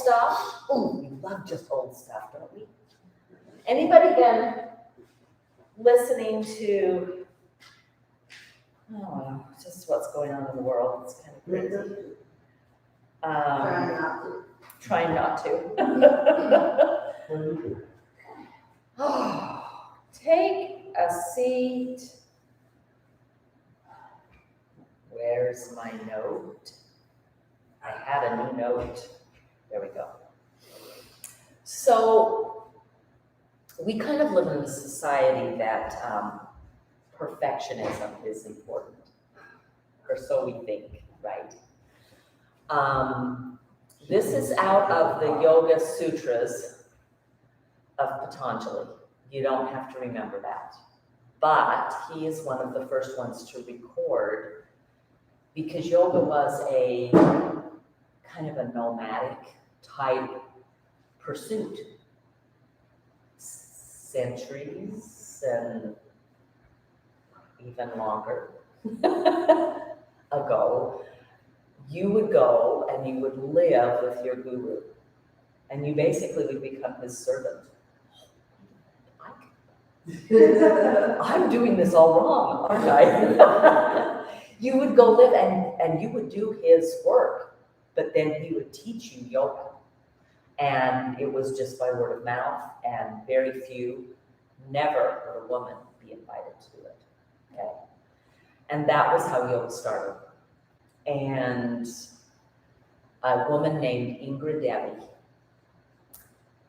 stuff? Ooh, we love just old stuff, don't we? Anybody been listening to, oh, just what's going on in the world? It's kind of crazy. Trying not to. Oh, take a seat. Where's my note? I had a new note. There we go. So we kind of live in a society that perfectionism is important, or so we think, right? This is out of the Yoga Sutras of Patanjali. You don't have to remember that. But he is one of the first ones to record, because yoga was a kind of a nomadic type pursuit. Centuries and even longer ago, you would go and you would live with your guru, and you basically would become his servant. I'm doing this all wrong, aren't I? You would go live and you would do his work, but then he would teach you yoga. And it was just by word of mouth, and very few, never would a woman be invited to do it. Okay? And that was how yoga started. And a woman named Indra Devi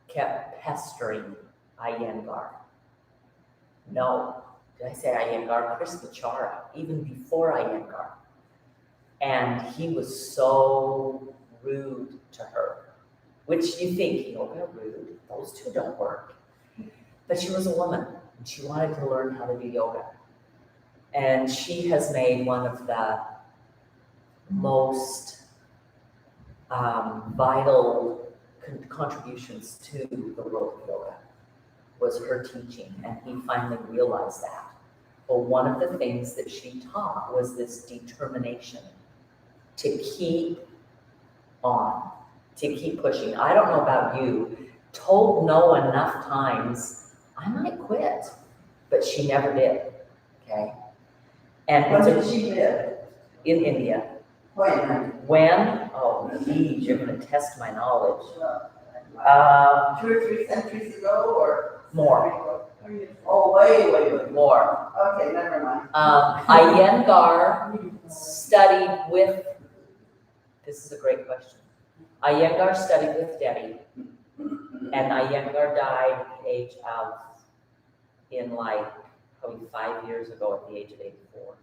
kept pestering Iyengar. No, did I say Iyengar? Krishnachara, even before Iyengar. And he was so rude to her, which you think, yoga, rude, those two don't work. But she was a woman, and she wanted to learn how to do yoga. And she has made one of the most vital contributions to the world of yoga, was her teaching, and he finally realized that. But one of the things that she taught was this determination to keep on, to keep pushing. I don't know about you, told no enough times, I might quit, but she never did, okay? And When did she live? in India. When? Oh, geez, you're gonna test my knowledge. 2 or 3 centuries ago, or? More. Oh, way. More. Okay, never mind. Iyengar studied with, this is a great question. Iyengar studied with Devi, and Iyengar died at the age of, probably 5 years ago at the age of 84.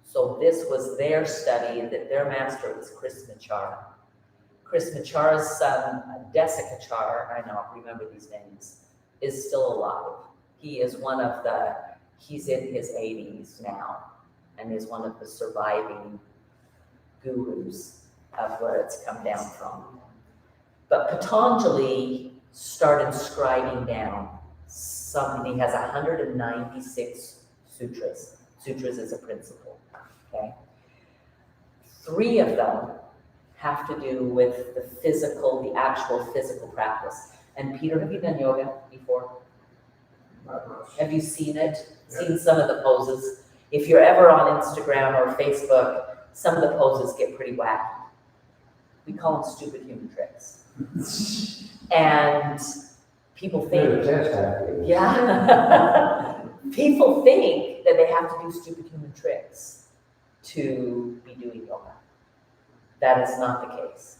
So this was their study, that their master was Krishnachara. Krishnachara's son, Desikachar, I don't remember these names, is still alive. He is he's in his 80s now, and is one of the surviving gurus of where it's come down from. But Patanjali started scribing down he has 196 sutras. Sutras is a principle, okay? 3 of them have to do with the actual physical practice. And Peter, have you done yoga before? Have you seen it? Yeah. Seen some of the poses? If you're ever on Instagram or Facebook, some of the poses get pretty wacky. We call them stupid human tricks. And people think, people think that they have to do stupid human tricks to be doing yoga. That is not the case.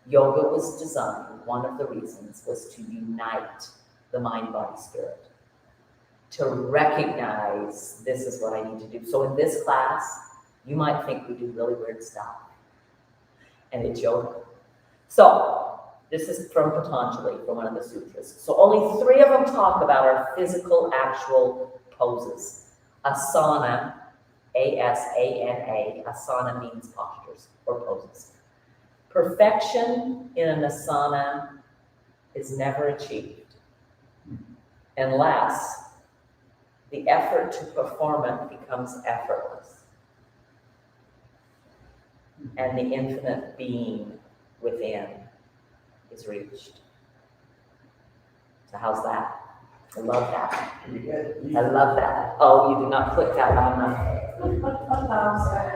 Yoga was designed, one of the reasons was to unite the mind, body, spirit, to recognize this is what I need to do. So in this class, you might think we do really weird stuff, and it's yoga. So this is from Patanjali, from one of the sutras. So only 3 of them talk about our physical, actual poses. Asana, A-S-A-N-A, asana means postures or poses. Perfection in an asana is never achieved unless the effort to perform it becomes effortless, and the infinite being within is reached. So how's that? I love that. Pretty good. I love that. Oh, you do not click that loud enough.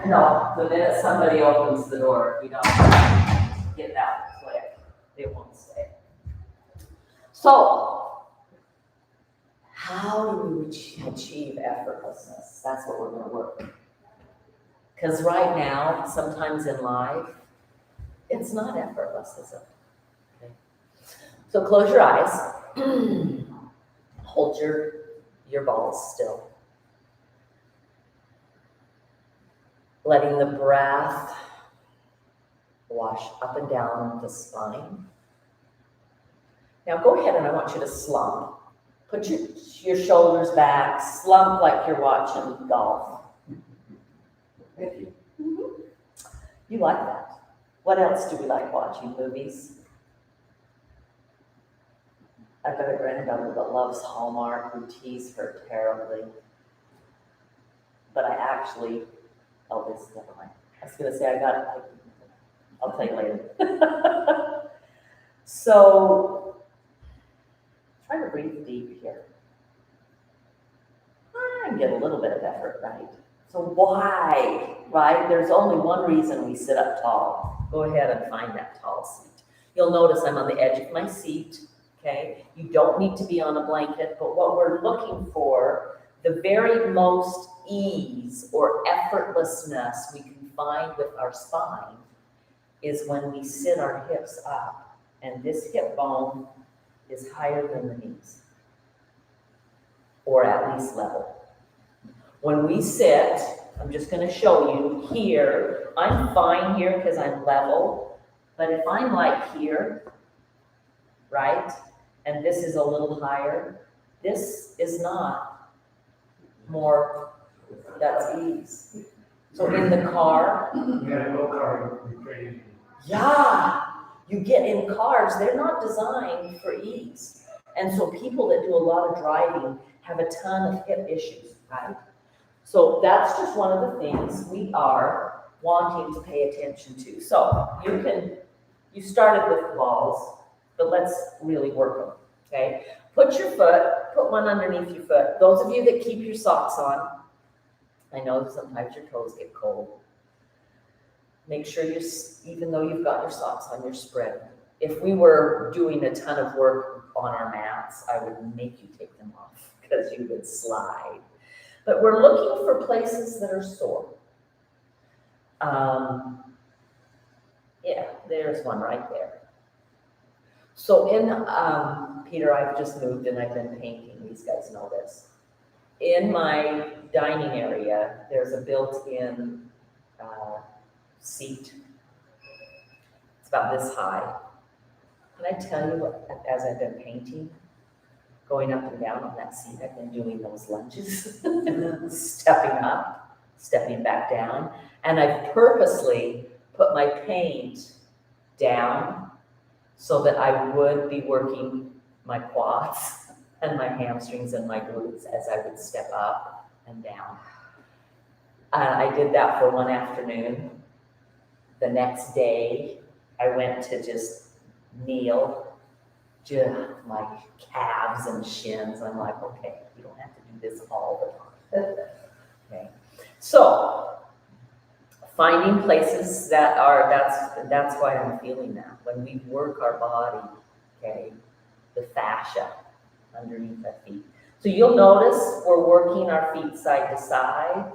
No, the minute somebody opens the door, you don't get that click. It won't stay. So, how do we achieve effortlessness? That's what we're going to work. Because right now, sometimes in life, it's not effortless, is it? Okay. So close your eyes. Hold your balls still. Letting the breath wash up and down the spine. Now go ahead and I want you to slump. Put your shoulders back, slump like you're watching golf. Thank you. You like that. What else do we like watching? Movies? I've got a granddaughter that loves Hallmark. We tease her terribly. But I actually, never mind. I was going to say I'll tell you later. So, try to breathe deep here. And get a little bit of effort, right? So why, right? There's only one reason we sit up tall. Go ahead and find that tall seat. You'll notice I'm on the edge of my seat, okay? You don't need to be on a blanket, but what we're looking for, the very most ease or effortlessness we can find with our spine is when we sit our hips up, and this hip bone is higher than the knees, or at least level. When we sit, I'm just going to show you here, I'm fine here because I'm level, but if I'm like here, right, and this is a little higher, this is not more, that's ease. So in the car, You gotta go car, you're crazy. yeah, you get in cars, they're not designed for ease. And so people that do a lot of driving have a ton of hip issues, right? So that's just one of the things we are wanting to pay attention to. So you started with balls, but let's really work them, okay? Put one underneath your foot. Those of you that keep your socks on, I know sometimes your toes get cold. Make sure even though you've got your socks on, you're spreading. If we were doing a ton of work on our mats, I would make you take them off because you would slide. But we're looking for places that are sore. Yeah, there's one right there. So Peter, I've just moved and I've been painting. These guys know this. In my dining area, there's a built-in seat. It's about this high. Can I tell you what, as I've been painting, going up and down on that seat, I've been doing those lunges, stepping up, stepping back down, and I've purposely put my paint down so that I would be working my quads and my hamstrings and my glutes as I would step up and down. I did that for one afternoon. The next day, I went to just kneel, just like calves and shins. I'm like, okay, you don't have to do this all the time. Okay, so finding places that are, that's why I'm feeling that. When we work our body, okay, the fascia underneath our feet. So you'll notice we're working our feet side to side.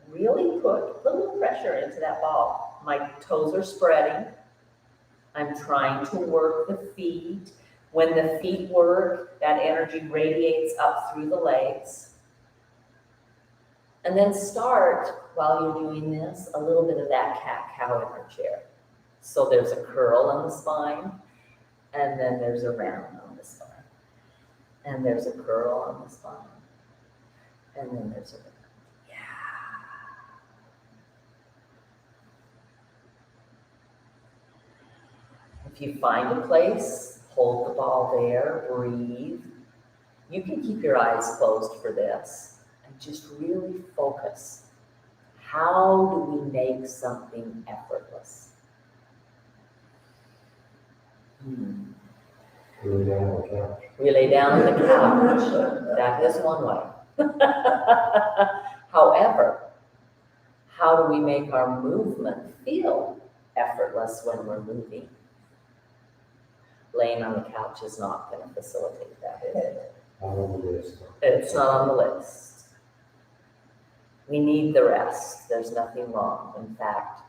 Really put a little pressure into that ball. My toes are spreading. I'm trying to work the feet. When the feet work, that energy radiates up through the legs. And then start, while you're doing this, a little bit of that cat-cow in our chair. So there's a curl on the spine, and then there's a round on the spine. And there's a curl on the spine. And then there's a round. Yeah. If you find a place, hold the ball there, breathe. You can keep your eyes closed for this and just really focus. How do we make something effortless? Really down on the couch. We lay down on the couch. That is one way. However, how do we make our movement feel effortless when we're moving? Laying on the couch is not going to facilitate that, is it? Not on the list. It's not on the list. We need the rest. There's nothing wrong. In fact,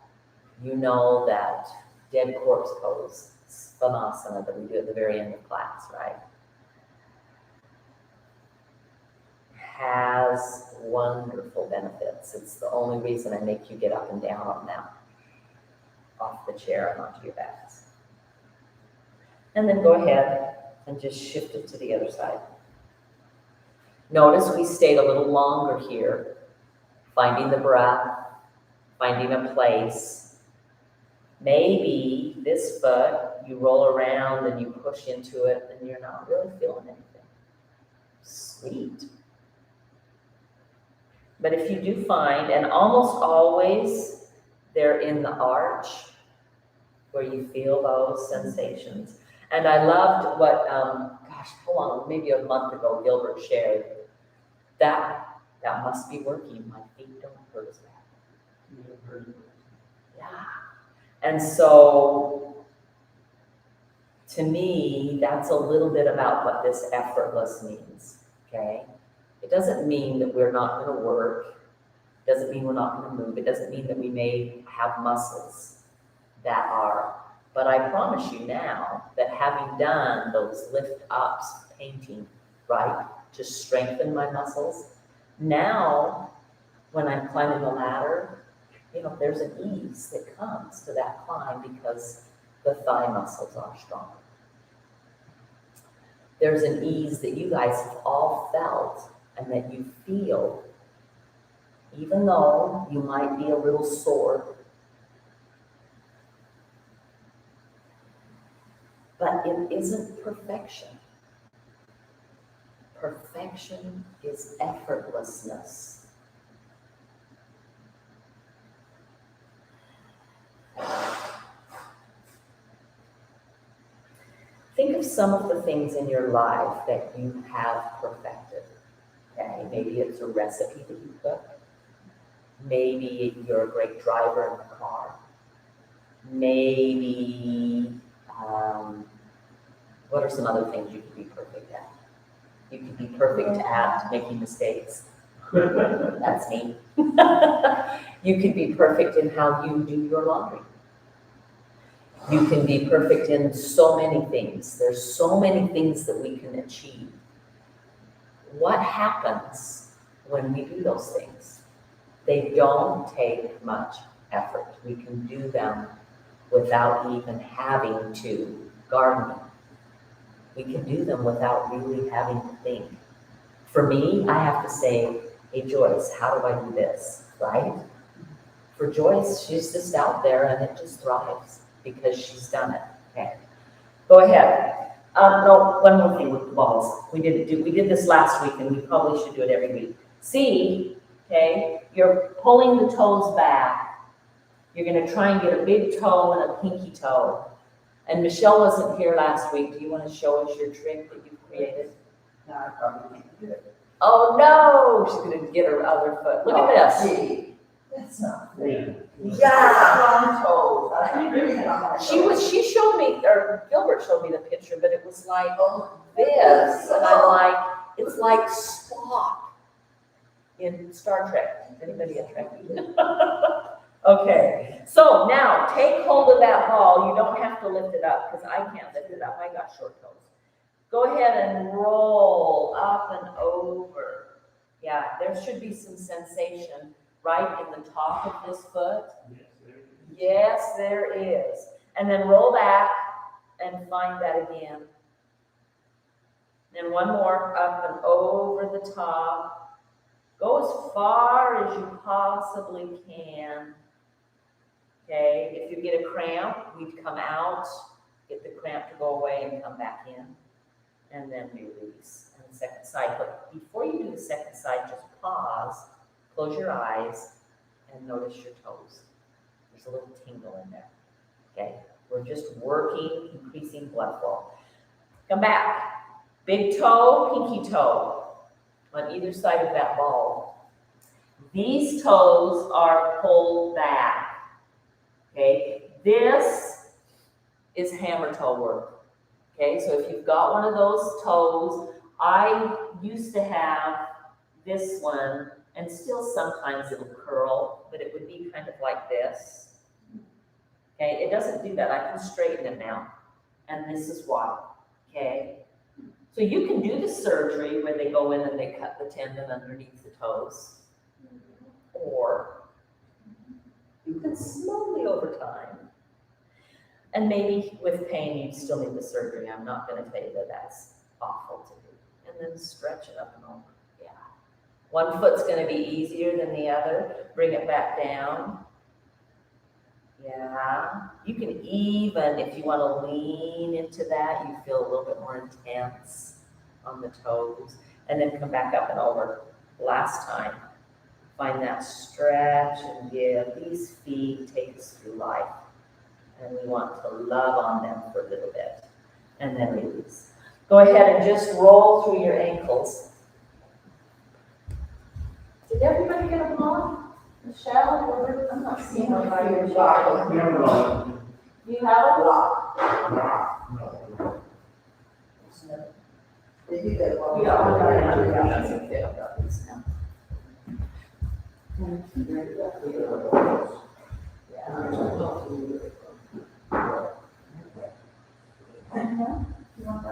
you know that dead corpse pose, Svanasana, that we do at the very end of class, right? Has wonderful benefits. It's the only reason I make you get up and down on that, off the chair and onto your backs. And then go ahead and just shift it to the other side. Notice we stayed a little longer here, finding the breath, finding a place. Maybe this foot, you roll around and you push into it and you're not really feeling anything. Sweet. But if you do find, and almost always they're in the arch where you feel those sensations. And I loved what, how long, maybe a month ago, Gilbert shared. That must be working. My feet don't hurt as bad. Yeah. And so, to me, that's a little bit about what this effortless means, okay? It doesn't mean that we're not going to work. It doesn't mean we're not going to move. It doesn't mean that we may have muscles that are. But I promise you now that having done those lift ups, painting, right, to strengthen my muscles, now when I'm climbing the ladder, there's an ease that comes to that climb because the thigh muscles are stronger. There's an ease that you guys have all felt and that you feel, even though you might be a little sore. But it isn't perfection. Perfection is effortlessness. Think of some of the things in your life that you have perfected. Okay, maybe it's a recipe that you cook. Maybe you're a great driver in the car. Maybe, what are some other things you could be perfect at? You could be perfect at making mistakes. That's me. You could be perfect in how you do your laundry. You can be perfect in so many things. There's so many things that we can achieve. What happens when we do those things? They don't take much effort. We can do them without even having to garden. We can do them without really having to think. For me, I have to say, hey Joyce, how do I do this, right? For Joyce, she's just out there and it just thrives because she's done it. Okay, go ahead. No, one more thing with the balls. We did this last week and we probably should do it every week. See, okay, you're pulling the toes back. You're gonna try and get a big toe and a pinky toe. And Michelle wasn't here last week. Do you want to show us your trick that you created? No, I probably can't do it. Oh no, she's gonna get her other foot. Look at this. Gee, that's not fair. Yeah. Strong toes. I really don't. She showed me, or Gilbert showed me the picture, but it was like this, and I'm like, it's like Spock in Star Trek. Anybody a Trekkie? Okay, so now take hold of that ball. You don't have to lift it up because I can't lift it up. I got short toes. Go ahead and roll up and over. Yeah, there should be some sensation right in the top of this foot. Yes, there is. And then roll back and find that again. Then one more up and over the top. Go as far as you possibly can. Okay, if you get a cramp, we'd come out, get the cramp to go away and come back in, and then release. And the second side, but before you do the second side, just pause, close your eyes, and notice your toes. There's a little tingle in there, okay? We're just working, increasing blood flow. Come back. Big toe, pinky toe on either side of that ball. These toes are pulled back. Okay, this is hammer toe work. Okay, so if you've got one of those toes, I used to have this one, and still sometimes it'll curl, but it would be kind of like this. Okay, it doesn't do that. I can straighten it now, and this is why. Okay, so you can do the surgery where they go in and they cut the tendon underneath the toes, or you can slowly over time, and maybe with pain you still need the surgery. I'm not going to tell you that that's awful to do, and then stretch it up and over. Yeah, one foot's going to be easier than the other. Bring it back down. Yeah, you can even, if you want to lean into that, you feel a little bit more intense on the toes, and then come back up and over. Last time, find that stretch and give. These feet take us through life, and we want to love on them for a little bit, and then release. Go ahead and just roll through your ankles. Did everybody get a block? Michelle, Robert, I'm not seeing a by your block. You have a block? Did you get one? Yeah, that's okay. I've got these now.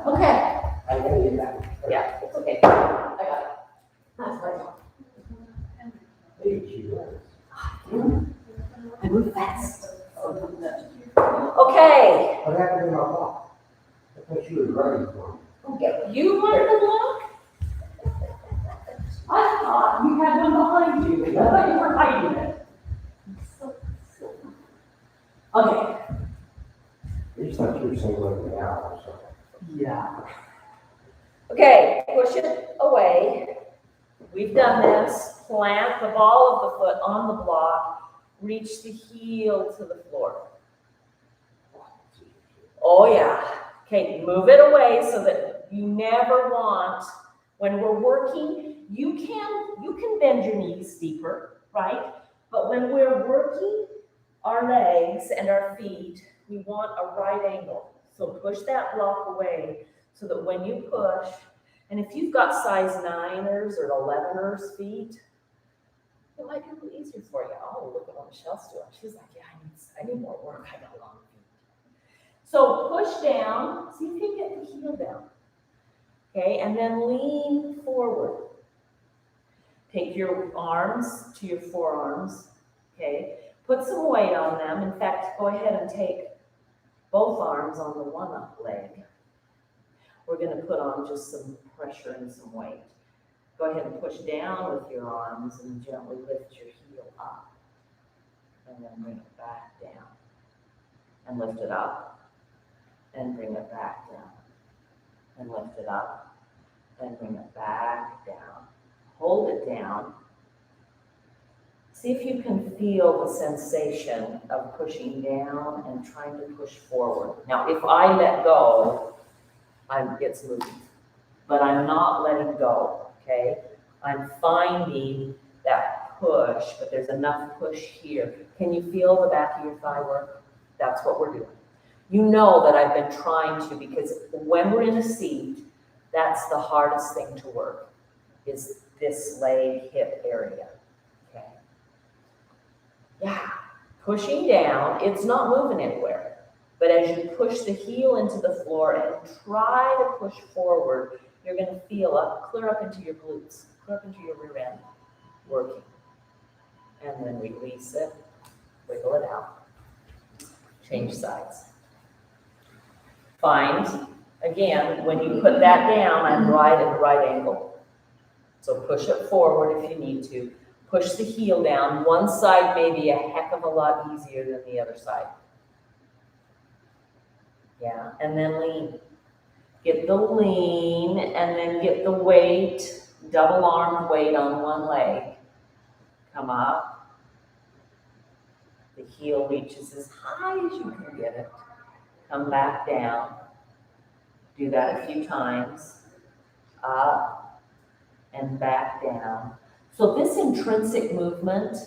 Okay. I know you got it. Yeah, it's okay. I got it. That's my job. I move fast. Okay. What happened to my block? I thought you were ready for it. You want the block? I thought you had one behind you. I thought you were hiding it. Okay. You just thought you were singling me out or something. Yeah. Okay, push it away. We've done this. Plant the ball of the foot on the block. Reach the heel to the floor. Oh yeah. Okay, move it away so that you never want, when we're working, you can bend your knees deeper, right? But when we're working our legs and our feet, we want a right angle. So push that block away so that when you push, and if you've got size 9ers or 11ers feet, it might be a little easier for you. Oh, look at what Michelle's doing. She's like, yeah, I need more work. I got long feet. So push down. See if you can get the heel down. Okay, and then lean forward. Take your arms to your forearms. Okay, put some weight on them. In fact, go ahead and take both arms on the one up leg. We're going to put on just some pressure and some weight. Go ahead and push down with your arms and gently lift your heel up. And then bring it back down. And lift it up. And bring it back down. And lift it up. And bring it back down. Hold it down. See if you can feel the sensation of pushing down and trying to push forward. Now, if I let go, it's moving. But I'm not letting go, okay? I'm finding that push, but there's enough push here. Can you feel the back of your thigh work? That's what we're doing. You know that I've been trying to, because when we're in a seat, that's the hardest thing to work, is this leg, hip area, okay? Yeah, pushing down, it's not moving anywhere. But as you push the heel into the floor and try to push forward, you're going to feel clear up into your glutes, clear up into your rear end, working. And then release it, wiggle it out, change sides. Find, again, when you put that down, I'm right at a right angle. So push it forward if you need to. Push the heel down. One side may be a heck of a lot easier than the other side. Yeah, and then lean. Get the lean, and then get the weight, double-armed weight on one leg. Come up. The heel reaches as high as you can get it. come back down. Do that a few times. Up and back down. So this intrinsic movement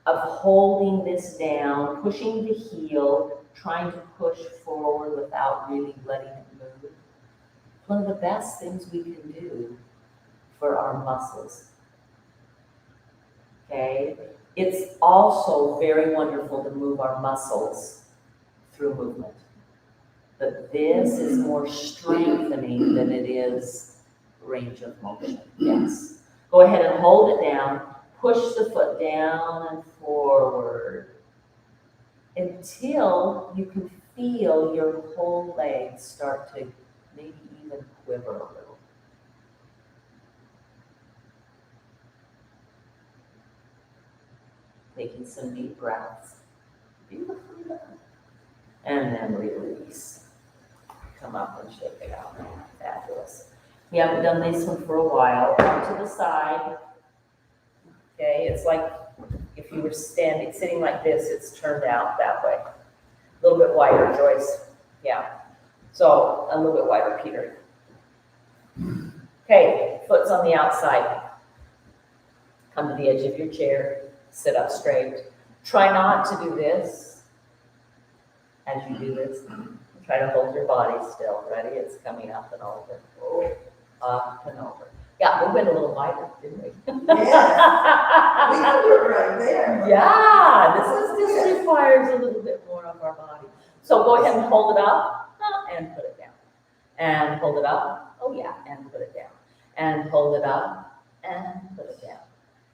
of holding this down, pushing the heel, trying to push forward without really letting it move, one of the best things we can do for our muscles. Okay? It's also very wonderful to move our muscles through movement. But this is more strengthening than it is range of motion. Yes. Go ahead and hold it down. Push the foot down and forward until you can feel your whole leg start to maybe even quiver a little. Taking some deep breaths. Beautifully done. And then release. Come up and shake it out. Fabulous. We haven't done this one for a while. Come to the side. Okay, it's like if you were sitting like this, it's turned out that way. A little bit wider, Joyce. Yeah. So a little bit wider, Peter. Okay, foot's on the outside. Come to the edge of your chair. Sit up straight. Try not to do this as you do this. Try to hold your body still. Ready? It's coming up and over. Oh, up and over. Yeah, we went a little wider, didn't we? Yes. We can do it right there. Yeah, this requires a little bit more of our body. So go ahead and hold it up and put it down. And hold it up. Oh yeah, and put it down. And hold it up and put it down.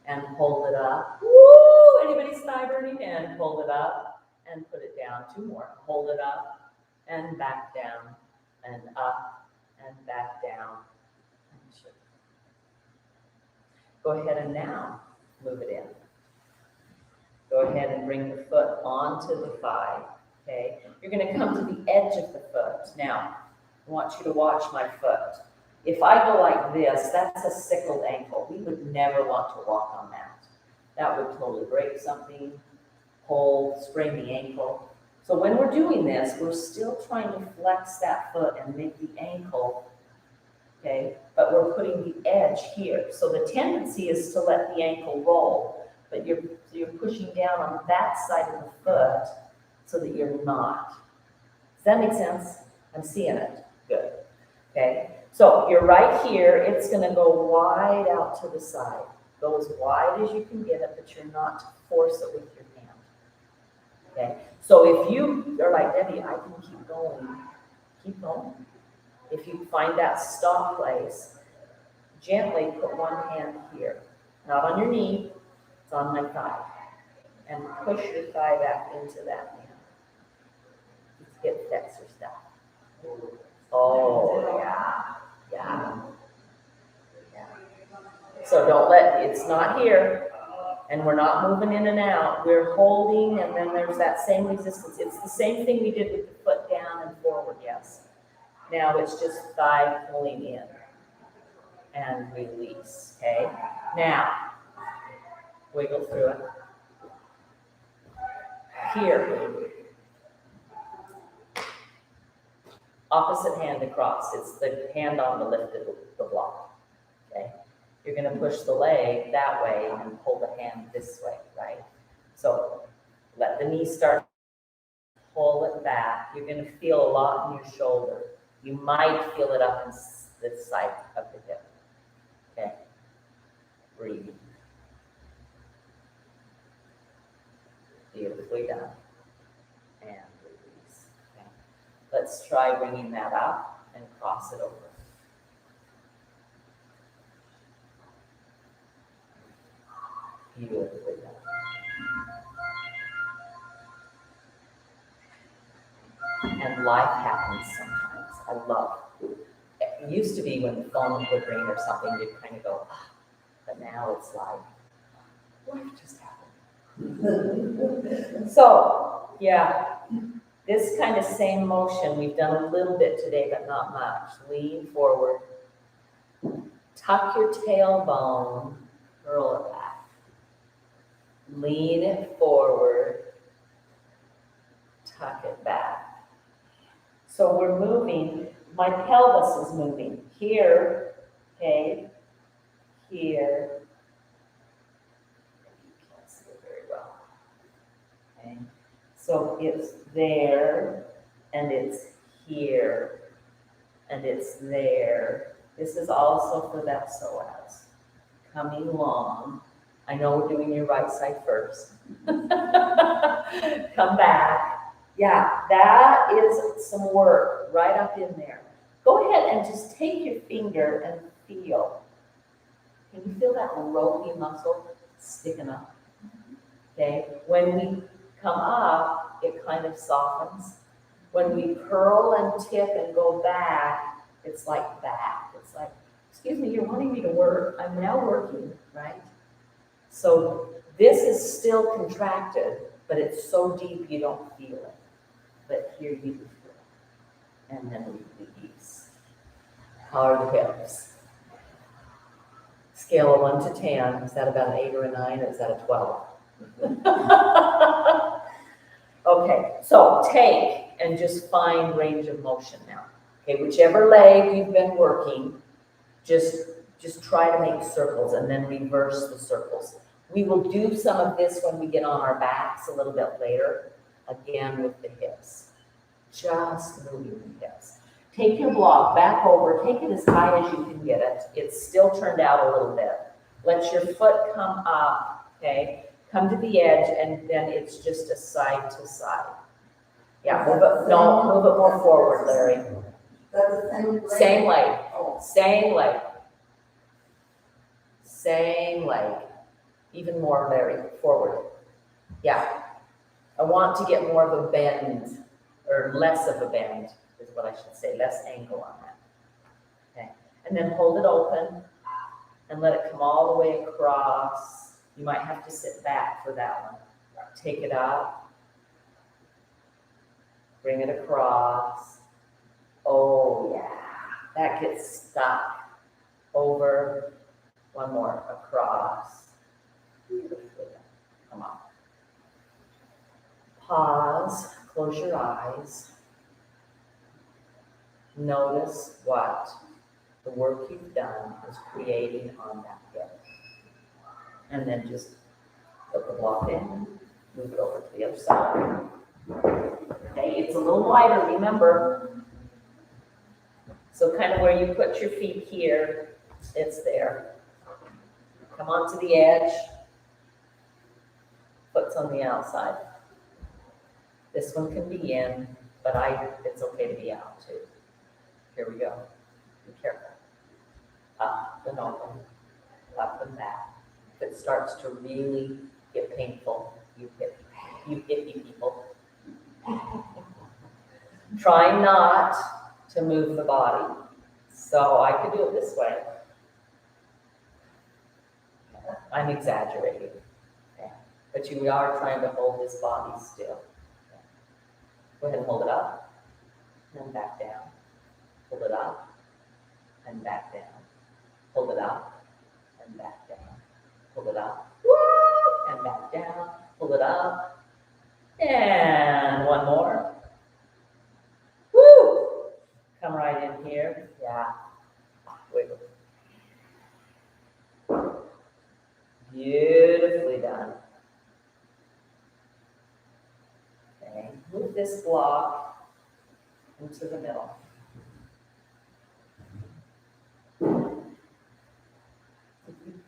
And hold it up. Woo! Anybody's thigh burning? And hold it up and put it down. Two more. Hold it up and back down and up and back down. Go ahead and now move it in. Go ahead and bring the foot onto the thigh, okay? You're gonna come to the edge of the foot. Now, I want you to watch my foot. If I go like this, that's a sickled ankle. We would never want to walk on that. That would totally break something, pull, sprain the ankle. So when we're doing this, we're still trying to flex that foot and make the ankle, okay? But we're putting the edge here. So the tendency is to let the ankle roll, but you're pushing down on that side of the foot so that you're not. Does that make sense? I'm seeing it. Good. Okay. So you're right here. It's going to go wide out to the side. Go as wide as you can get it, but you're not to force it with your hand. Okay. So if you are like, Debbie, I can keep going. Keep going. If you find that stop place, gently put one hand here. Not on your knee. It's on my thigh. And push your thigh back into that hand. Let's get flexor stuff. Oh, yeah. Yeah. Yeah. So don't it's not here. And we're not moving in and out. We're holding, and then there's that same resistance. It's the same thing we did with the foot down and forward, yes. Now it's just thigh pulling in and release, okay? Now, wiggle through it. Here. Opposite hand across. It's the hand on the lifted the block, okay? You're going to push the leg that way and pull the hand this way, right? So let the knee start. Pull it back. You're going to feel a lot in your shoulder. You might feel it up in this side of the hip. Okay. Breathe. Beautifully done. And release. Okay. Let's try bringing that up and cross it over. Beautifully done. And life happens sometimes. I love it. It used to be when the phone would ring or something, you'd kind of go, ah. But now it's like, life just happened. So, yeah, this kind of same motion, we've done a little bit today, but not much. Lean forward. Tuck your tailbone, curl it back. Lean it forward, tuck it back. So we're moving, my pelvis is moving here, okay, here. You can't see it very well. Okay, so it's there, and it's here, and it's there. This is also for that psoas. Coming along. I know we're doing your right side first. Come back. Yeah, that is some work right up in there. Go ahead and just take your finger and feel. Can you feel that ropey muscle sticking up? Okay, when we come up, it kind of softens. When we curl and tip and go back, it's like back. It's like, excuse me, you're wanting me to work. I'm now working, right? So this is still contracted, but it's so deep you don't feel it. But here you do feel it. And then we release. How are the hips? Scale of 1 to 10. Is that about an 8 or a 9, or is that a 12? Okay, so take and just find range of motion now. Okay, whichever leg you've been working, just try to make circles and then reverse the circles. We will do some of this when we get on our backs a little bit later, again with the hips. Just moving the hips. Take your block back over, take it as high as you can get it. It's still turned out a little bit. Let your foot come up, okay? Come to the edge, and then it's just a side to side. Yeah, move it more forward, Larry. That's the same leg? Same leg, Oh, same leg. Same leg. Even more, Larry, forward. Yeah. I want to get more of a bend, or less of a bend, is what I should say, less angle on that. Okay. And then hold it open, and let it come all the way across. You might have to sit back for that one. Take it up. Bring it across. Oh, yeah. That gets stuck. Over. One more. Across. Come on. Pause. Close your eyes. Notice what the work you've done is creating on that hip. And then just put the block in, move it over to the other side. Okay, it's a little wider, remember. So kind of where you put your feet here, it's there. Come on to the edge. Foot's on the outside. This one can be in, but it's okay to be out too. Here we go. Be careful. Up and over, up and back. If it starts to really get painful, you hippie people. Try not to move the body. So I could do it this way. I'm exaggerating. Okay. But you are trying to hold this body still. Okay. Go ahead and hold it up, and back down. Hold it up, and back down. Hold it up, and back down. Hold it up, and back down. Pull it up, and one more. Woo! Come right in here. Yeah. Wiggle. Beautifully done. Okay, move this block into the middle.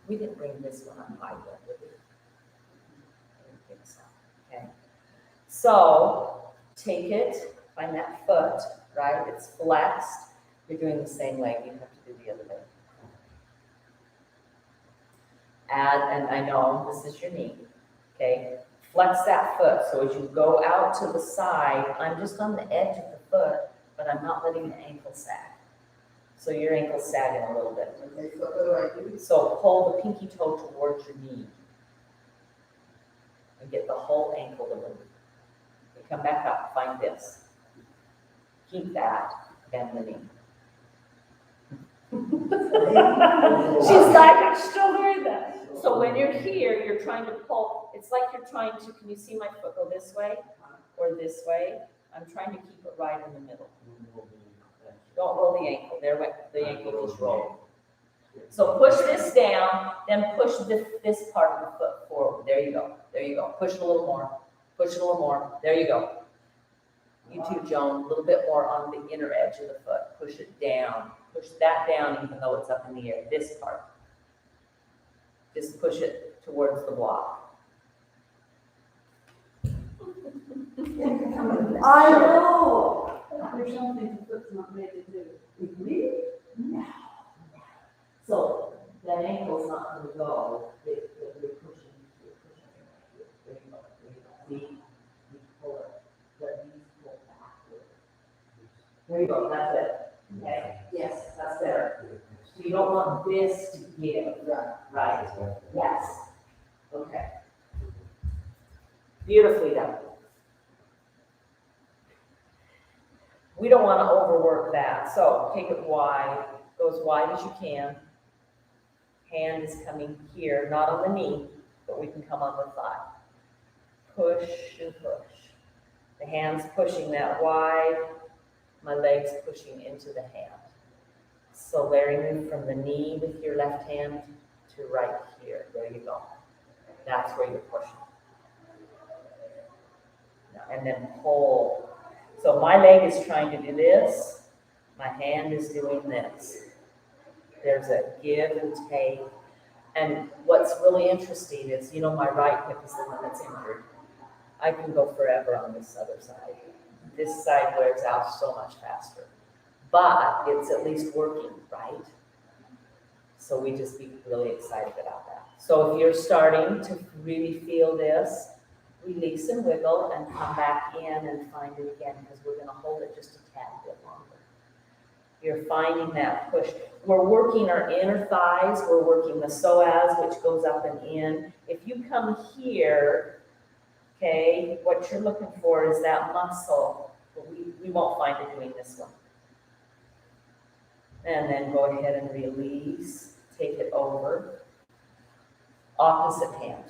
We didn't bring this one on high yet, did we? I don't think so. Okay. So take it, find that foot, right? It's flexed. You're doing the same leg. You have to do the other leg. And I know this is your knee. Okay. Flex that foot. So as you go out to the side, I'm just on the edge of the foot, but I'm not letting the ankle sag. So your ankle's sagging a little bit. okay, so what do I do? So pull the pinky toe towards your knee and get the whole ankle to move. You come back up, find this. Keep that, bend the knee. She's like, I'm still doing that. So when you're here, you're trying to pull, it's like you're trying to, can you see my foot go this way or this way? I'm trying to keep it right in the middle. Don't roll the ankle, there went, the ankle just rolled. So push this down, then push this part of the foot forward. There you go, there you go. Push it a little more, push it a little more. There you go. You too, Joan, a little bit more on the inner edge of the foot. Push it down, push that down even though it's up in the air, this part. Just push it towards the block. I know. There's something the foot's not made to do. Really? No. So that ankle's not gonna go, you're pushing. There you go, there you go. See, you pull it, let these pull backward. There you go, that's it. Okay, yes, that's better. So you don't want this to give, right? Yes. Okay. Beautifully done. We don't want to overwork that, so take it wide, go as wide as you can. Hand is coming here, not on the knee, but we can come on the thigh. Push and push. The hand's pushing that wide, my leg's pushing into the hand. So Larry, move from the knee with your left hand to right here. There you go. That's where you're pushing. And then pull. So my leg is trying to do this, my hand is doing this. There's a give and take. And what's really interesting is, you know, my right hip is the one that's injured. I can go forever on this other side. This side wears out so much faster. But it's at least working, right? So we just be really excited about that. So if you're starting to really feel this, release and wiggle and come back in and find it again, because we're going to hold it just a tad bit longer. You're finding that push. We're working our inner thighs. We're working the psoas, which goes up and in. If you come here, okay, what you're looking for is that muscle. But we won't find it doing this one. And then go ahead and release. Take it over. Opposite hand.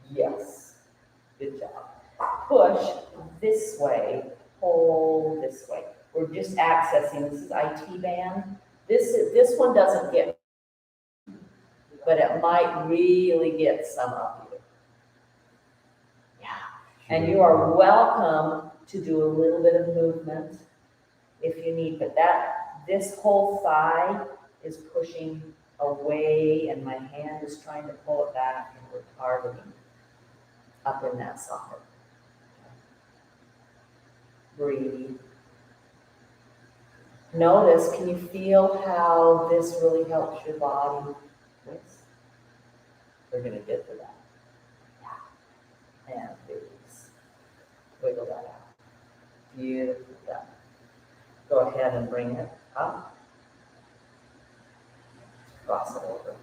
Yes, good job. Push this way, hold this way. We're just accessing, this is IT band. This one doesn't get, but it might really get some up here. Yeah, and you are welcome to do a little bit of movement if you need, but this whole thigh is pushing away and my hand is trying to pull it back and we're targeting up in that socket. Breathe. Notice, can you feel how this really helps your body? We're going to get to that. Yeah. And release. Wiggle that out. Beautiful. Done. Go ahead and bring it up. Cross it over.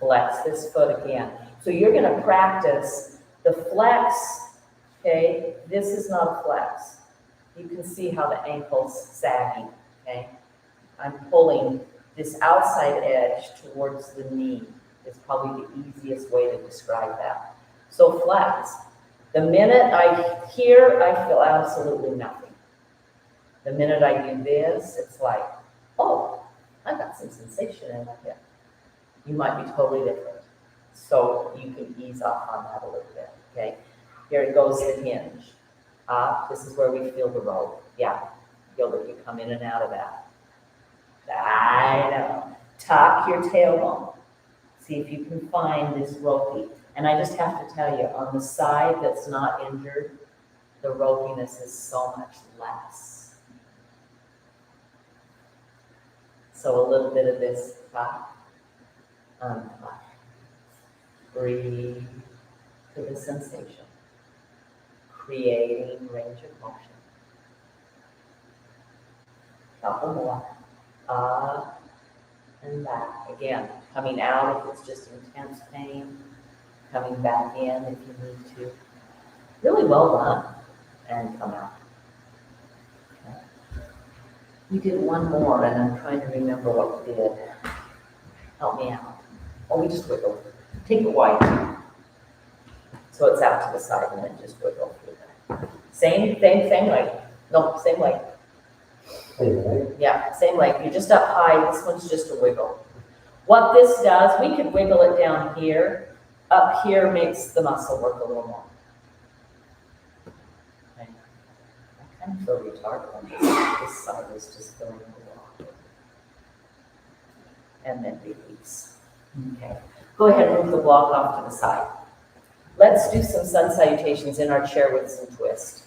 Flex this foot again. So you're going to practice the flex, okay? This is not a flex. You can see how the ankle's sagging, okay? I'm pulling this outside edge towards the knee. It's probably the easiest way to describe that. So flex. The minute I feel absolutely nothing. The minute I do this, it's like, oh, I got some sensation in my hip. You might be totally different. So you can ease off on that a little bit, okay? Here it goes, the hinge. This is where we feel the rope. Yeah, feel that you come in and out of that. I know. Tuck your tailbone. See if you can find this ropey. And I just have to tell you, on the side that's not injured, the ropiness is so much less. So a little bit of this tuck, untuck. Breathe to the sensation, creating range of motion. Couple more, up and back. Again, coming out if it's just intense pain, coming back in if you need to. Really well done, and come out. Okay. We did one more, and I'm trying to remember what we did. Help me out. Oh, we just wiggled. Take it wide. So So it's out to the side and then just wiggle through that. Same leg. No, same leg. Anyway, Yeah, same leg. You're just up high. This one's just a wiggle. What this does, we could wiggle it down here. Up here makes the muscle work a little more. Okay. I kind of feel retarded on this side is just going a little awkward. And then release. Okay. Go ahead and move the block off to the side. Let's do some sun salutations in our chair with some twist.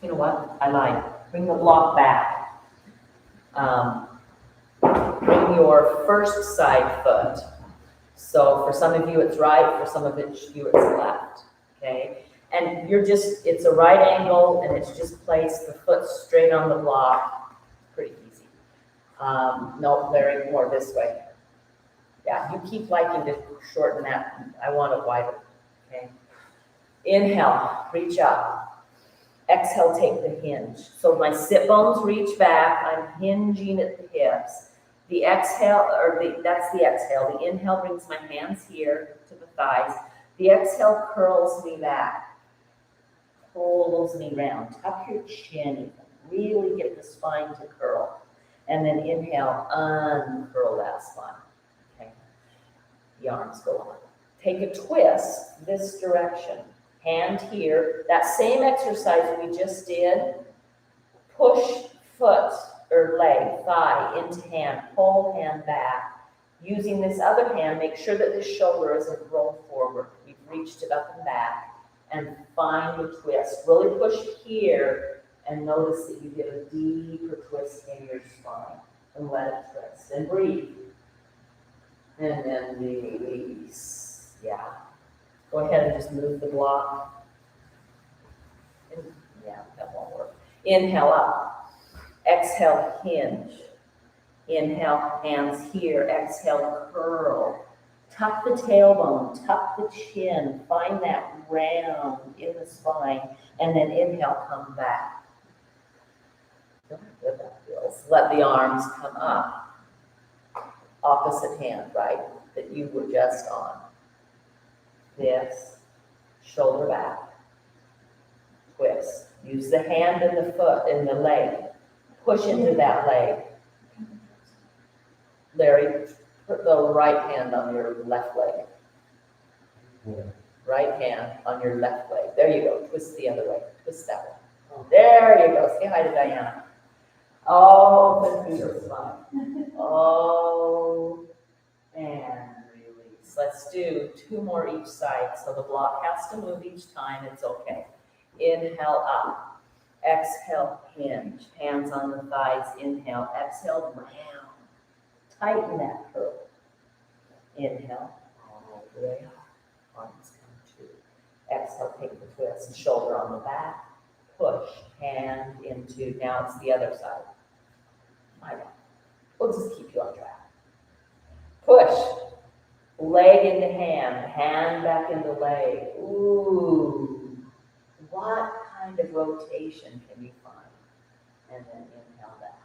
You know what? I lied. Bring the block back. Bring your first side foot. So for some of you it's right, for some of you it's left. Okay? And it's a right angle and it's just place the foot straight on the block. Pretty easy. No, Larry, more this way. Yeah, you keep liking to shorten that. I want it wider. Okay? Inhale, reach up. Exhale, take the hinge. So my sit bones reach back. I'm hinging at the hips. The exhale, that's the exhale. The inhale brings my hands here to the thighs. The exhale curls me back. Pulls me round. Tuck your chin. Really get the spine to curl. And then inhale, uncurl that spine. Okay. The arms go on. Take a twist this direction. Hand here. That same exercise we just did. Push foot or leg, thigh into hand. Pull hand back. Using this other hand, make sure that the shoulder isn't rolled forward. We've reached it up and back. And find the twist. Really push here and notice that you get a deeper twist in your spine. And let it twist. And breathe. And then release. Yeah. Go ahead and just move the block. Yeah, that won't work. Inhale up. Exhale, hinge. Inhale, hands here. Exhale, curl. Tuck the tailbone, tuck the chin. Find that round in the spine. And then inhale, come back. Look how good that feels. Let the arms come up. Opposite hand, right? That you were just on. This, shoulder back, twist. Use the hand and the foot and the leg. Push into that leg. Larry, put the right hand on your left leg. yeah. Right hand on your left leg. There you go. Twist the other way. Twist that one. There you go. Say hi to Diana. Open through your spine. Oh, and release. Let's do 2 more each side. So the block has to move each time. It's okay. Inhale up. Exhale, hinge. Hands on the thighs. Inhale. Exhale, round. Tighten that curl. Inhale. All the way up. Arms come to. Exhale, take the twist. Shoulder on the back. Push. Hand into. Now it's the other side. My bad. We'll just keep you on track. Push. Leg into hand. Hand back into leg. Ooh. What kind of rotation can you find? And then inhale back.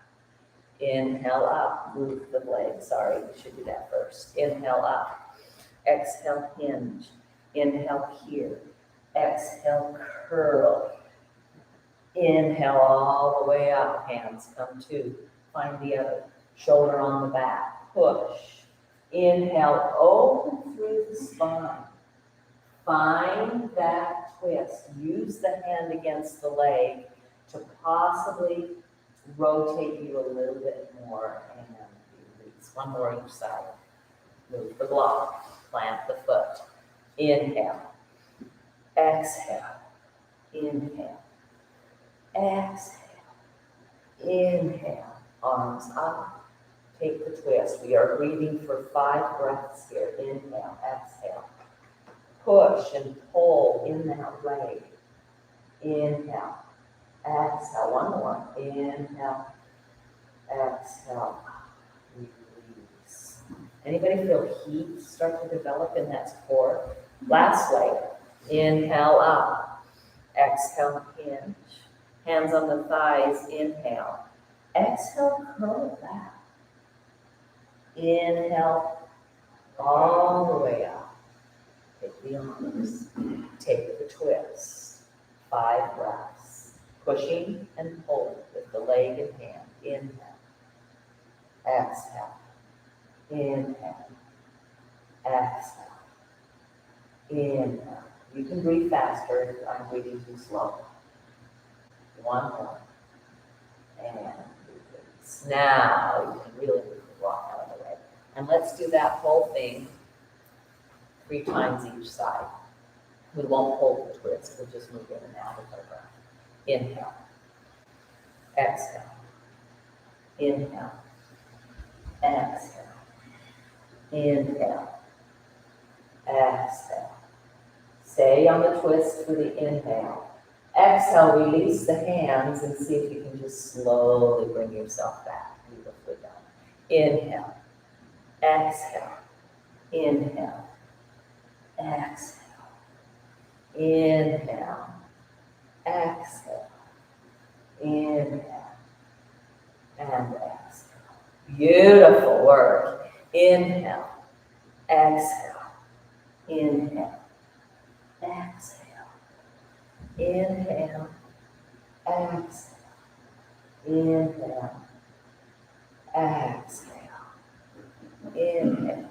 Inhale up. Move the leg. Sorry, we should do that first. Inhale up. Exhale, hinge. Inhale here. Exhale, curl. Inhale all the way up. Hands come to. Find the other. Shoulder on the back. Push. Inhale, open through the spine. Find that twist. Use the hand against the leg to possibly rotate you a little bit more and release. 1 more each side. Move the block. Plant the foot. Inhale. Exhale. Inhale. Exhale. Inhale. Arms up. Take the twist. We are breathing for 5 breaths here. Inhale. Exhale. Push and pull in that leg. Inhale. Exhale. 1 more. Inhale. Exhale. Release. Anybody feel heat start to develop in that core? Last leg. Inhale up. Exhale, hinge. Hands on the thighs. Inhale. Exhale, curl it back. Inhale. all the way up. Take the arms, take the twist, 5 breaths, pushing and pulling with the leg and hand. Inhale, exhale, inhale, exhale, inhale. You can breathe faster if I'm breathing too slow. 1 more, and release. Now you can really move the rock out of the way. And let's do that whole thing 3 times each side. We won't hold the twist, we'll just move in and out with our breath. Inhale, exhale, inhale, exhale, inhale, exhale. Stay on the twist for the inhale. Exhale, release the hands and see if you can just slowly bring yourself back. Beautifully done. Inhale, exhale, inhale, exhale, inhale, exhale, inhale, and exhale. Beautiful work. Inhale, exhale, inhale, exhale, inhale, exhale, inhale, exhale, inhale,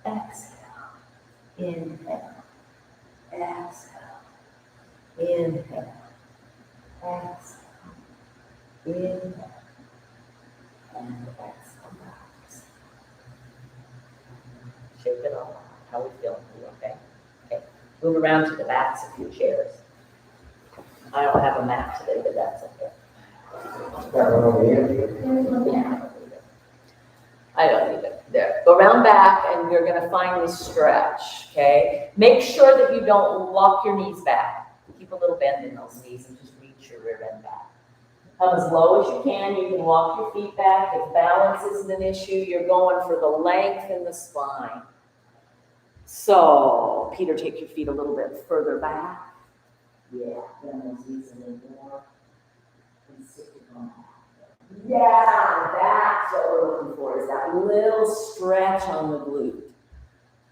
exhale, inhale, exhale, inhale, exhale, inhale, and exhale. Relax. Shake it all out. How are we feeling? You okay? Okay. Move around to the backs of your chairs. I don't have a mat today, but that's okay. That one on the end. Yeah. I don't need it. There. Go around back and you're going to finally stretch, okay? Make sure that you don't lock your knees back. Keep a little bend in those knees and just reach your rear end back. Come as low as you can. You can walk your feet back. If balance isn't an issue, you're going for the length in the spine. So, Peter, take your feet a little bit further back. Yeah, bend those knees a little more. And sit your bum back. Yeah, that's what we're looking for, is that little stretch on the glute.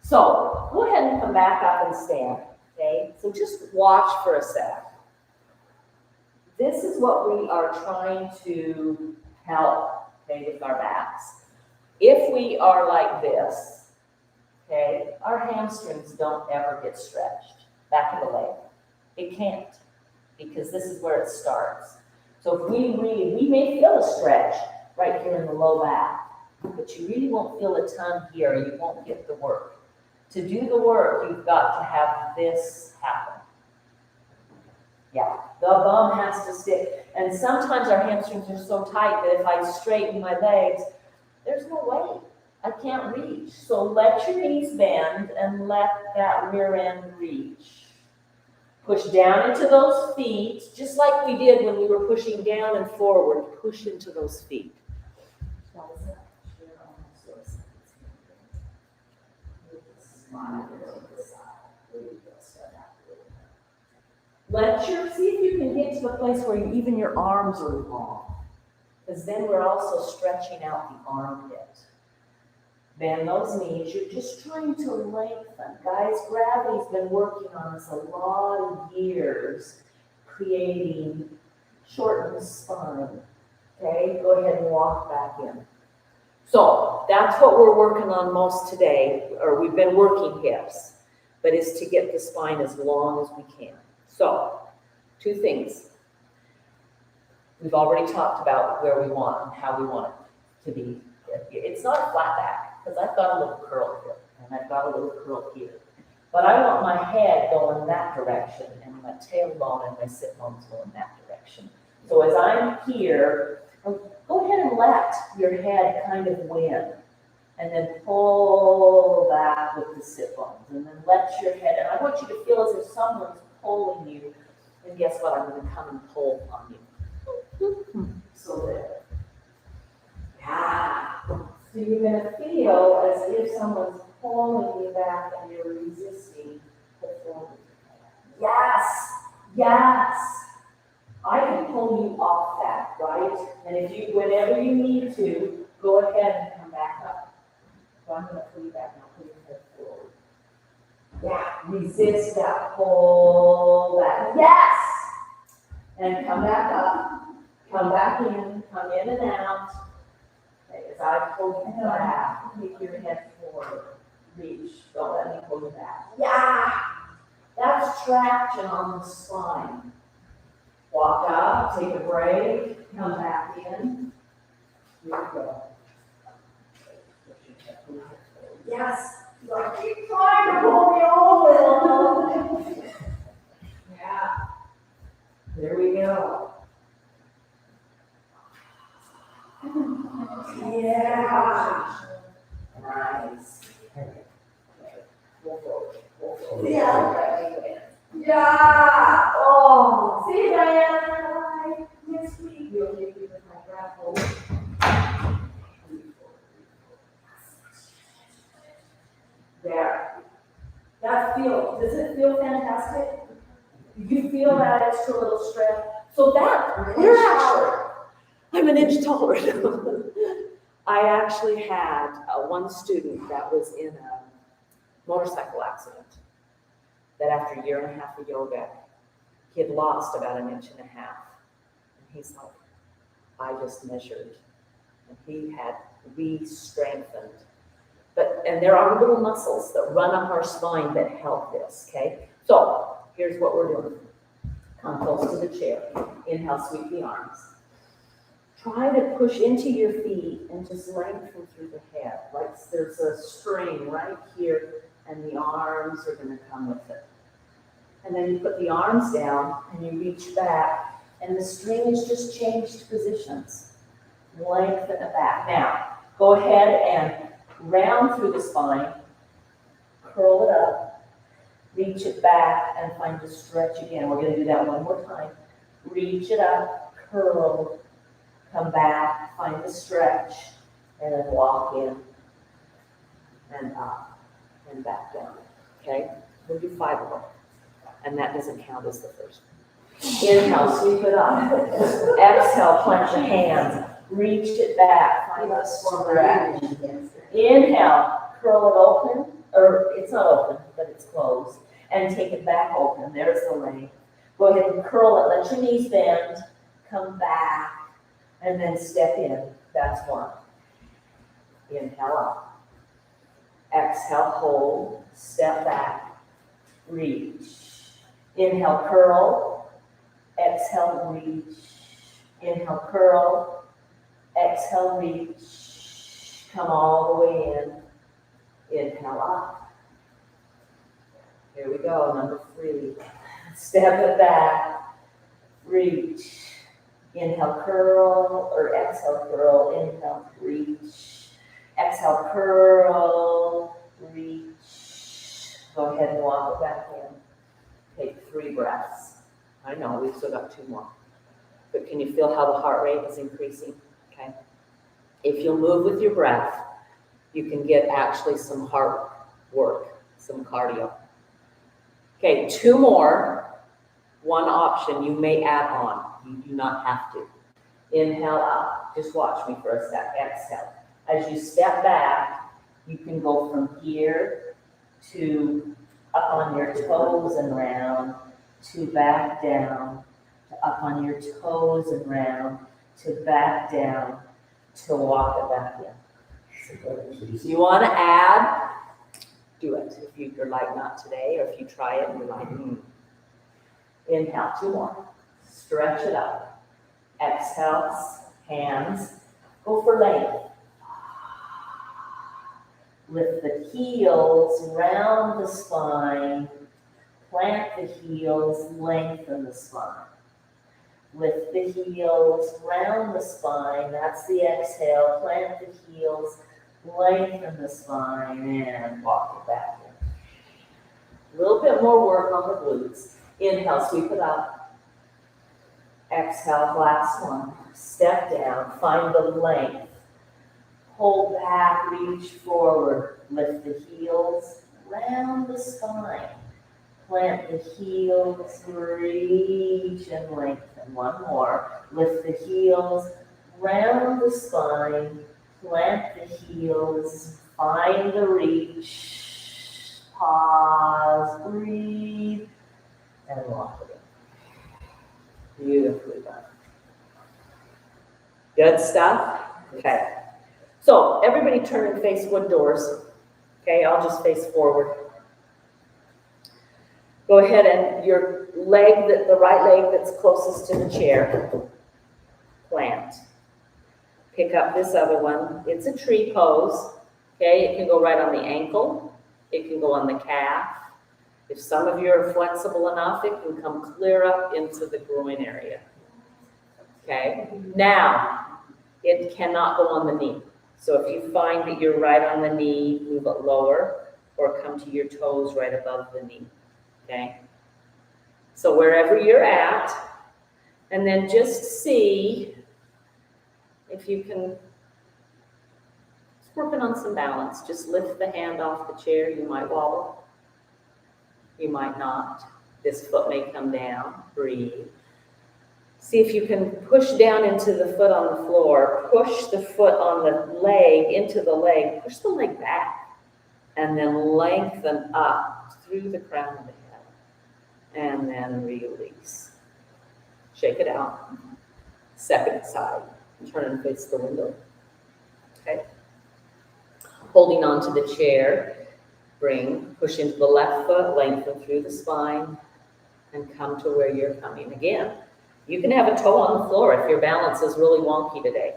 So, go ahead and come back up and stand, okay? So just watch for a sec. This is what we are trying to help, okay, with our backs. If we are like this, okay, our hamstrings don't ever get stretched, back of the leg. It can't, because this is where it starts. So if we may feel a stretch right here in the low back, but you really won't feel a ton here, you won't get the work. To do the work, you've got to have this happen. Yeah, the bum has to stick. And sometimes our hamstrings are so tight that if I straighten my legs, there's no way. I can't reach. So let your knees bend and let that rear end reach. Push down into those feet, just like we did when we were pushing down and forward. Push into those feet. See if you can get to the place where even your arms are long. Because then we're also stretching out the armpit. Bend those knees. You're just trying to lengthen. Guys, gravity's been working on us a lot of years, creating shortened spine. Okay, go ahead and walk back in. So that's what we're working on most today, or we've been working hips, but is to get the spine as long as we can. So, 2 things. We've already talked about where we want and how we want it to be. It's not a flat back, because I've got a little curl here, and I've got a little curl here. But I want my head going that direction, and my tailbone and my sit bones going that direction. So as I'm here, go ahead and let your head kind of win, and then pull back with the sit bones, and then let your head, and I want you to feel as if someone's pulling you, and guess what, I'm going to come and pull on you. So there. Yeah. So you're going to feel as if someone's pulling you back and you're resisting the forward. Yes, yes. I can pull you off that, right? And if you, whenever you need to, go ahead and come back up. So I'm going to pull you back now. Yeah, resist that, pull back, yes! And come back up, come back in, come in and out. Okay, as I pull you back, take your head forward, reach, don't let me pull you back. Yeah! That's traction on the spine. Walk up, take a break, come back in. Here we go. Yes, like, keep trying to pull me over. Yeah. There we go. Yeah. Nice. Yeah. Yeah. Oh, see you, Diane. Next week we'll give you my grapple. There. Does it feel fantastic? Do you feel that extra little strength? So that, we're actually, I'm an inch taller. I actually had one student that was in a motorcycle accident, that after a year and a half of yoga, he had lost about 1.5 inches. And he's like, I just measured. And he had re-strengthened. And there are little muscles that run up our spine that help this, okay? So here's what we're doing. Come close to the chair. Inhale, sweep the arms. Try to push into your feet and just lengthen through the head. Like there's a string right here and the arms are gonna come with it. And then you put the arms down and you reach back and the string has just changed positions. Lengthen it back. Now, go ahead and round through the spine, curl it up, reach it back and find a stretch again. We're gonna do that one more time. Reach it up, curl, come back, find the stretch, and then walk in and up and back down, okay? We'll do 5 of them, and that doesn't count as the first one. Inhale, sweep it up. Exhale, plant your hands, reach it back, find the stretch. Inhale, curl it open, or it's not open, but it's closed, and take it back open. There's the length. Go ahead and curl it, let your knees bend, come back, and then step in. That's one. Inhale up. Exhale, hold, step back, reach. Inhale, curl. Exhale, reach. Inhale, curl. Exhale, reach. Come all the way in. Inhale up. Here we go, number 3. Step it back, reach. Inhale, curl, or exhale, curl. Inhale, reach. Exhale, curl, reach. Go ahead and walk it back in. Take 3 breaths. I know, we've still got 2 more. But can you feel how the heart rate is increasing? Okay. If you'll move with your breath, you can get actually some heart work, some cardio. Okay, 2 more. One option you may add on. You do not have to. Inhale up. Just watch me for a sec. Exhale. As you step back, you can go from here to up on your toes and round, to back down, to up on your toes and round, to back down, to walk it back in. So you want to add, do it. If you're like, not today, or if you try it and you're like, Inhale, 2 more. Stretch it up. Exhale, hands. Go for length. Lift the heels, round the spine. Plant the heels, lengthen the spine. Lift the heels, round the spine. That's the exhale. Plant the heels, lengthen the spine, and walk it back in. A little bit more work on the glutes. Inhale, sweep it up. Exhale, last one. Step down, find the length. Pull back, reach forward. Lift the heels, round the spine. Plant the heels, reach and lengthen. One more. Lift the heels, round the spine. Plant the heels, find the reach. Pause, breathe, and walk again. Beautifully done. Good stuff? Okay. So everybody turn and face wood doors. Okay, I'll just face forward. Go ahead and your leg, the right leg that's closest to the chair, plant. Pick up this other one. It's a tree pose. Okay, it can go right on the ankle. It can go on the calf. If some of you are flexible enough, it can come clear up into the groin area. Okay, now it cannot go on the knee. So if you find that you're right on the knee, move it lower or come to your toes right above the knee. Okay, so wherever you're at, and then just see if you can, just working on some balance. Just lift the hand off the chair. You might wobble, you might not. This foot may come down. Breathe. See if you can push down into the foot on the floor, push the foot on the leg into the leg, push the leg back, and then lengthen up through the crown of the head, and then release. Shake it out. Second side, turn and face the window. Okay. Holding on to the chair, push into the left foot, lengthen through the spine, and come to where you're coming. Again, you can have a toe on the floor if your balance is really wonky today.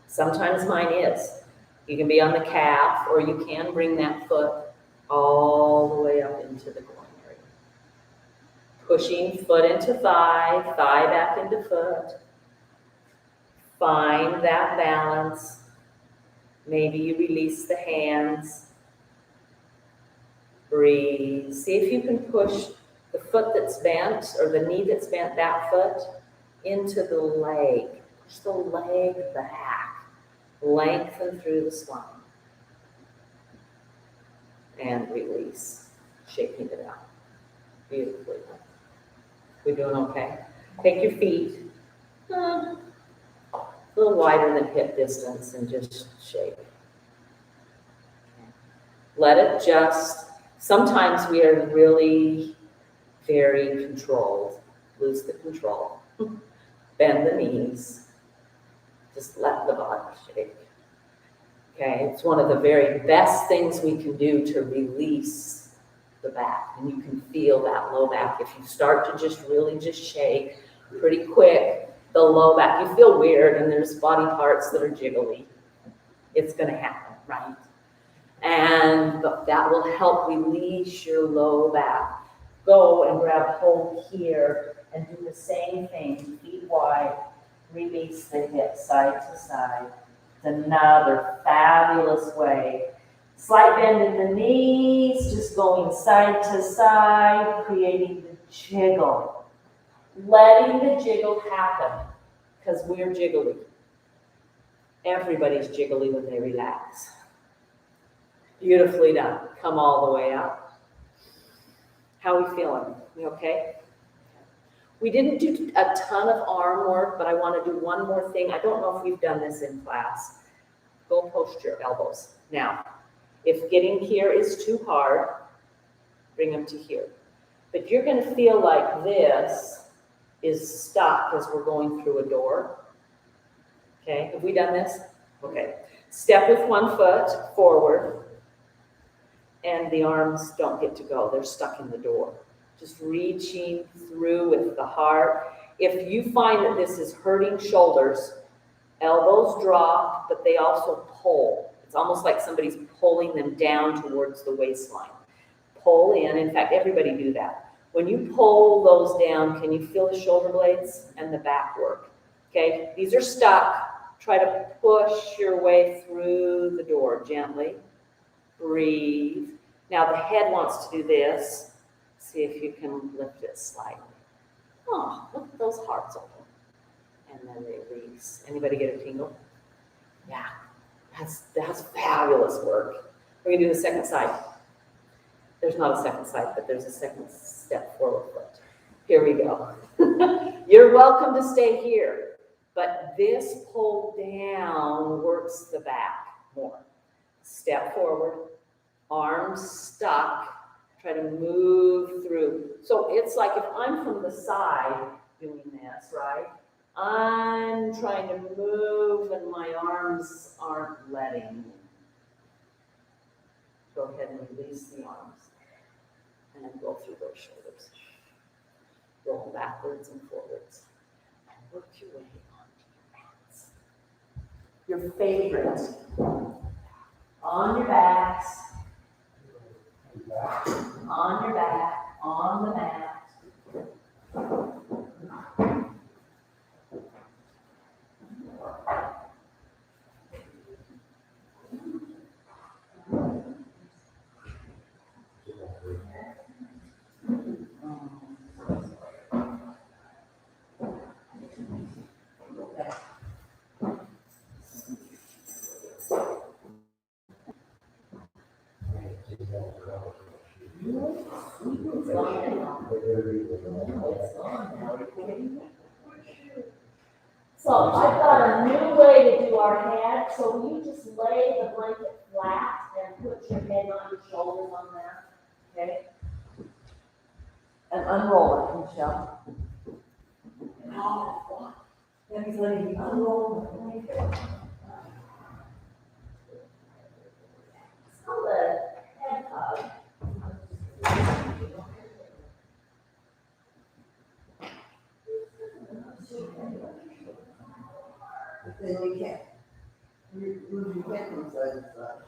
Sometimes mine is. You can be on the calf, or you can bring that foot all the way up into the groin area. Pushing foot into thigh, thigh back into foot. Find that balance. Maybe you release the hands. Breathe. See if you can push the foot that's bent, or the knee that's bent, that foot, into the leg. Push the leg back. Lengthen through the spine. And release. Shaking it out. Beautifully done. We're doing okay? Take your feet a little wider than hip distance and just shake. Let it just, sometimes we are really very controlled. Lose the control. Bend the knees. Just let the body shake. Okay, it's one of the very best things we can do to release the back. And you can feel that low back. If you start to just really just shake pretty quick, the low back, you feel weird and there's body parts that are jiggly. It's going to happen, right? And that will help release your low back. Go and grab hold here and do the same thing, feet wide, release the hips side to side. It's another fabulous way. Slight bend in the knees, just going side to side, creating the jiggle. Letting the jiggle happen, because we're jiggly. Everybody's jiggly when they relax. Beautifully done. Come all the way up. How are we feeling? You okay? We didn't do a ton of arm work, but I want to do one more thing. I don't know if we've done this in class. Go post your elbows. Now, if getting here is too hard, bring them to here. But you're going to feel like this is stuck as we're going through a door. Okay, have we done this? Okay. Step with one foot forward, and the arms don't get to go. They're stuck in the door. Just reaching through with the heart. If you find that this is hurting shoulders, elbows drop, but they also pull. It's almost like somebody's pulling them down towards the waistline. Pull in. In fact, everybody do that. When you pull those down, can you feel the shoulder blades and the back work? Okay, these are stuck. Try to push your way through the door gently. Breathe. Now the head wants to do this. See if you can lift it slightly. Oh, look at those hearts open. And then release. Anybody get a tingle? Yeah, that's fabulous work. We're gonna do the second side. There's not a second side, but there's a second step forward foot. Here we go. You're welcome to stay here, but this pull down works the back more. Step forward, arms stuck, Try to move through. So it's like if I'm from the side doing this, right? I'm trying to move and my arms aren't letting. Go ahead and release the arms. And then go through those shoulders. Roll backwards and forwards. And work your way onto your mats. Your favorite. On your backs. On your back. On the mat. So I've got a new way to do our head, so you just lay the blanket flat and put your head on your shoulders on there, okay? And unroll it, Michelle. Debbie's letting me unroll the blanket. It's called a head hug. But then you can't, move your head from side to side.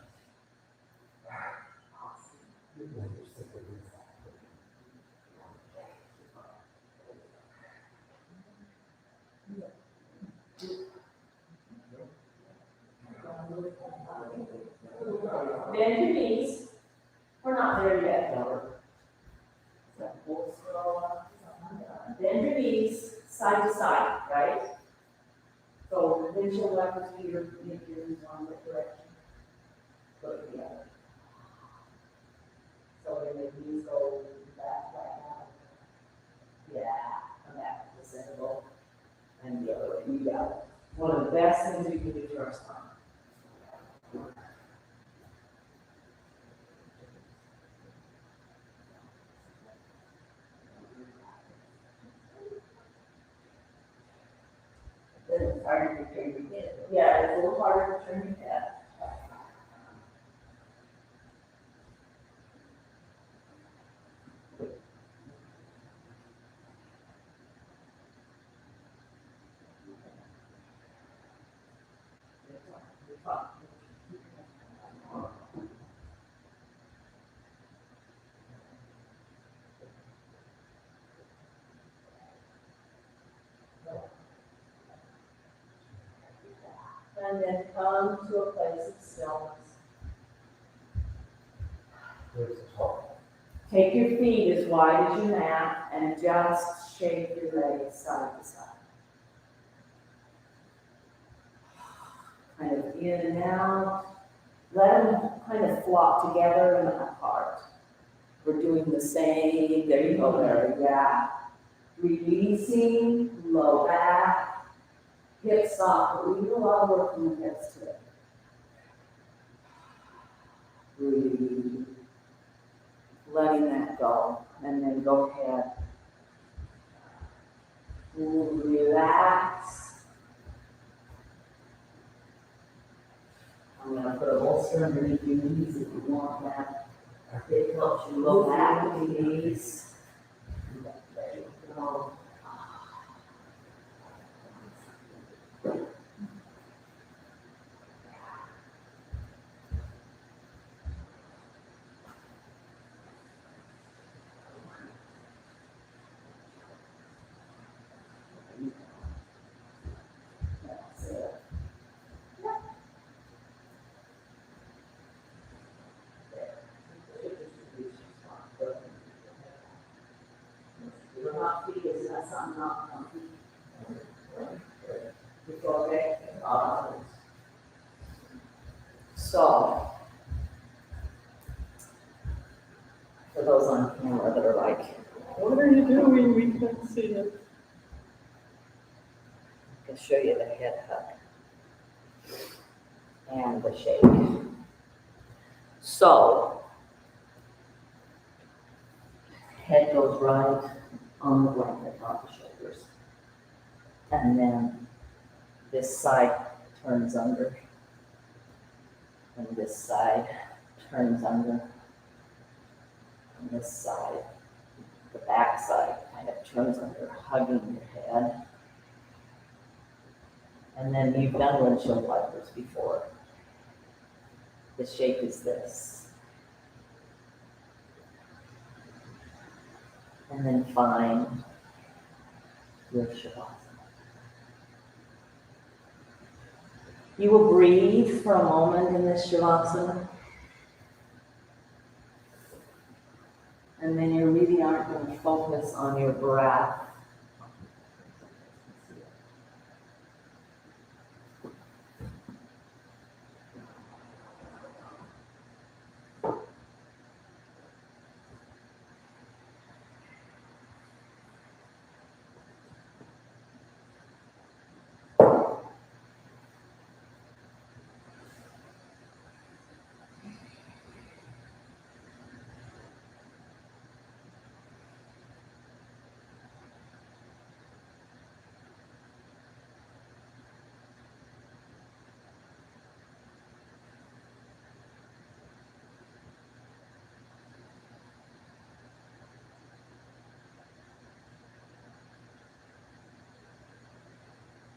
Bend your knees. We're not there yet, though. We'll scroll up. Bend your knees side to side, right? So then you'll leverage your knees on the direction. Go together. So when the knees go back, out. Yeah, come back to the center bowl. And the other way, you got it. One of the best things you can do for our spine. Then it's harder to turn your head. Yeah, it's a little harder to turn your head. And then come to a place of stillness. Take your feet as wide as your mat and just shake your legs side to side. Kind of in and out. Let them kind of flop together and apart. We're doing the same. There you go, there. Yeah. Releasing, low back. Hips soft, but we do a lot of work in the hips today. Breathe. Letting that go, and then go ahead. Relax. I'm gonna put a bolster underneath your knees if you want that. It helps you low back with your knees. There you go. That's it. You're not feet is not something not comfy. It's okay. So, for those on camera that are like, what are you doing? We can't see it. I can show you the head hug and the shake. So, Head goes right on the blanket, not the shoulders. And then this side turns under. And this side turns under. And this side, the back side kind of turns under, hugging your head. And then you've done windshield wipers before. The shape is this. And then find your Shavasana. You will breathe for a moment in this Shavasana. And then you really aren't going to focus on your breath.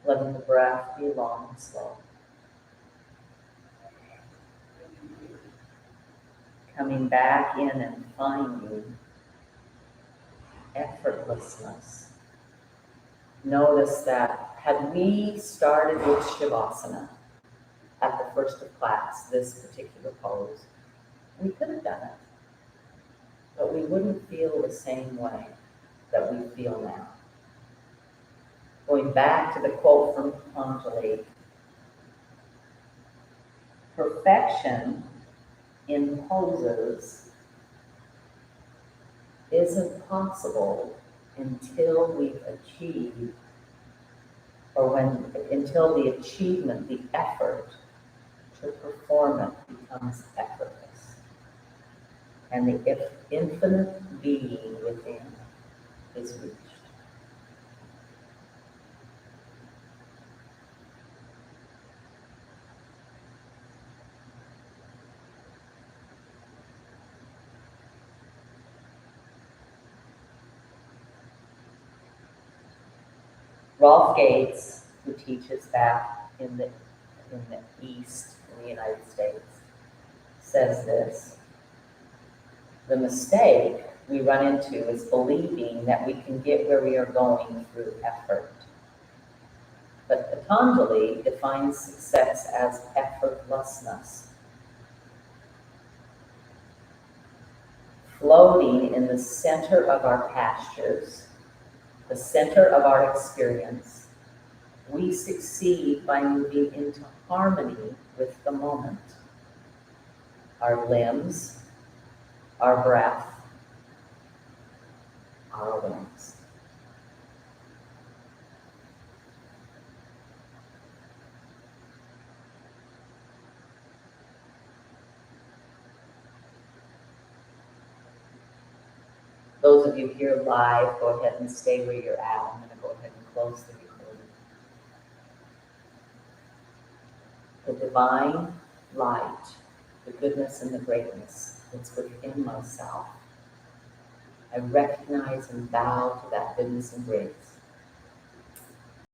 Letting the breath be long and slow. Coming back in and finding effortlessness. Notice that had we started with Shavasana at the first of class, this particular pose, we could have done it. But we wouldn't feel the same way that we feel now. Going back to the quote from Patanjali, perfection in poses isn't possible until we've achieved, until the achievement, the effort to perform it becomes effortless. And the infinite being within is reached. Rolf Gates, who teaches that in the East, in the United States, says this: the mistake we run into is believing that we can get where we are going through effort. But Patanjali defines success as effortlessness. Floating in the center of our pastures, the center of our experience, we succeed by moving into harmony with the moment. Our limbs, our breath, our awareness. Those of you here live, go ahead and stay where you're at. I'm going to go ahead and close the recording. The divine light, the goodness and the greatness that's within myself, I recognize and bow to that goodness and grace.